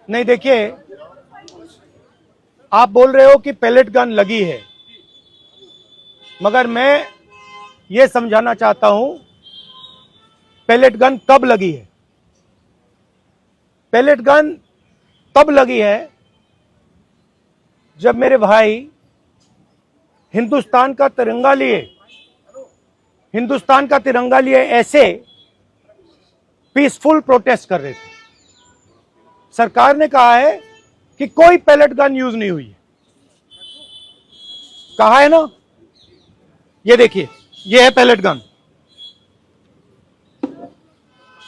नहीं, देखिए, आप बोल रहे हो कि पैलेट गन लगी है, मगर मैं ये समझाना चाहता हूं पैलेट गन कब लगी है। पैलेट गन तब लगी है जब मेरे भाई हिंदुस्तान का तिरंगा लिए ऐसे पीसफुल प्रोटेस्ट कर रहे थे। सरकार ने कहा है कि कोई पैलेट गन यूज नहीं हुई है, कहा है ना। ये देखिए, ये है पैलेट गन,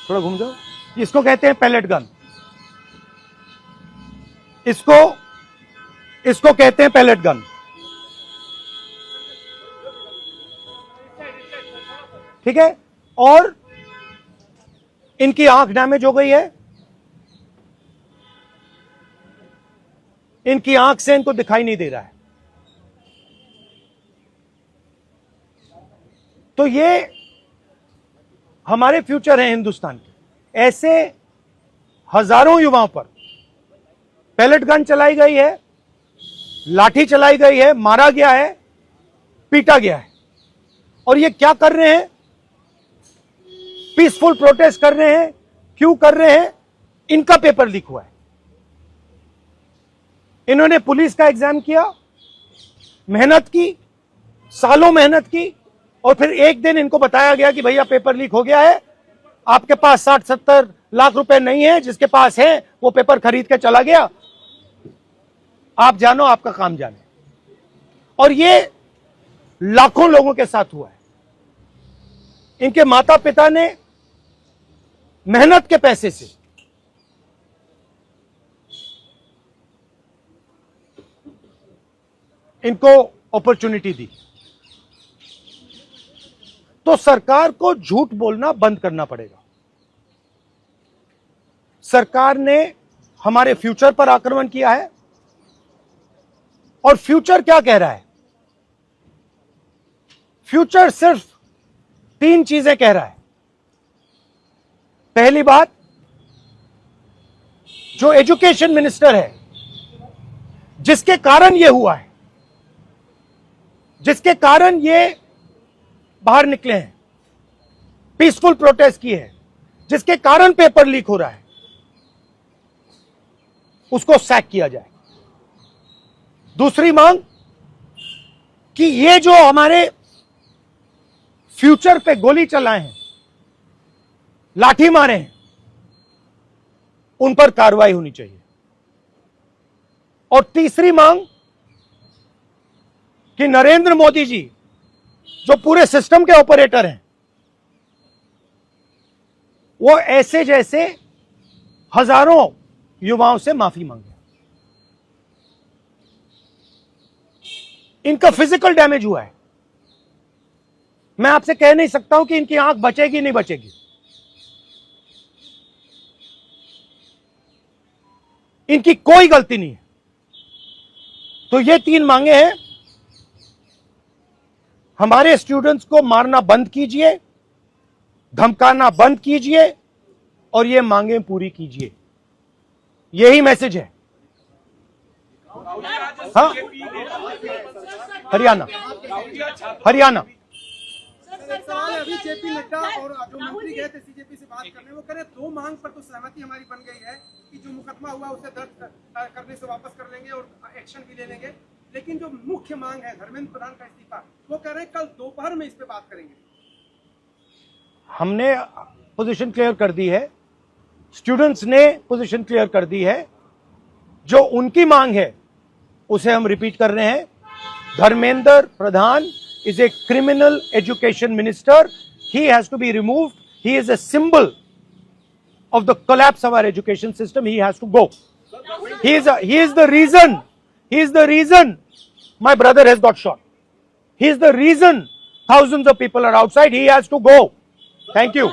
थोड़ा घूम जाओ। इसको कहते हैं पैलेट गन, इसको कहते हैं पैलेट गन। ठीक है, और इनकी आंख डैमेज हो गई है, इनकी आंख से इनको दिखाई नहीं दे रहा है। तो ये हमारे फ्यूचर हैं हिंदुस्तान के। ऐसे हजारों युवाओं पर पैलेट गन चलाई गई है, लाठी चलाई गई है, मारा गया है, पीटा गया है। और ये क्या कर रहे हैं? पीसफुल प्रोटेस्ट कर रहे हैं। क्यों कर रहे हैं? इनका पेपर लीक हुआ है। इन्होंने पुलिस का एग्जाम किया, मेहनत की, सालों मेहनत की, और फिर एक दिन इनको बताया गया कि भैया पेपर लीक हो गया है, आपके पास 60-70 लाख रुपए नहीं है, जिसके पास है वो पेपर खरीद के चला गया, आप जानो, आपका काम जाने। और ये लाखों लोगों के साथ हुआ है। इनके माता पिता ने मेहनत के पैसे से इनको अपॉर्चुनिटी दी। तो सरकार को झूठ बोलना बंद करना पड़ेगा। सरकार ने हमारे फ्यूचर पर आक्रमण किया है, और फ्यूचर क्या कह रहा है? फ्यूचर सिर्फ 3 चीजें कह रहा है। पहली बात, जो एजुकेशन मिनिस्टर है, जिसके कारण यह हुआ है, जिसके कारण ये बाहर निकले हैं, पीसफुल प्रोटेस्ट किए हैं, जिसके कारण पेपर लीक हो रहा है, उसको सैक किया जाए। दूसरी मांग कि ये जो हमारे फ्यूचर पे गोली चलाए हैं, लाठी मारे हैं, उन पर कार्रवाई होनी चाहिए। और तीसरी मांग कि नरेंद्र मोदी जी, जो पूरे सिस्टम के ऑपरेटर हैं, वो ऐसे जैसे हजारों युवाओं से माफी मांगे। इनका फिजिकल डैमेज हुआ है। मैं आपसे कह नहीं सकता हूं कि इनकी आंख बचेगी नहीं बचेगी। इनकी कोई गलती नहीं है। तो ये 3 मांगे हैं। हमारे स्टूडेंट्स को मारना बंद कीजिए, धमकाना बंद कीजिए, और ये मांगे पूरी कीजिए। यही मैसेज है। हाँ, हरियाणा सवाल अभी जेपी नड्डा और जो मंत्री गए थे सीजेपी से बात करने, वो कह रहे 2 मांग पर तो सहमति हमारी बन गई है कि जो मुकदमा हुआ उसे दर्ज करने से वापस कर लेंगे और एक्शन भी ले लेंगे। लेकिन जो मुख्य मांग है धर्मेंद्र प्रधान का इस्तीफा, वो कह रहे हैं कल दोपहर में इस पे बात करेंगे। हमने पोजीशन क्लियर कर दी है, स्टूडेंट्स ने पोजीशन क्लियर कर दी है। जो उनकी मांग है उसे हम रिपीट कर रहे हैं। Dharmendra Pradhan is a criminal education minister. He has to be removed. He is a symbol of the collapse of our education system. He has to go. He is the reason my brother has got shot. He is the reason thousands of people are outside. He has to go. Thank you.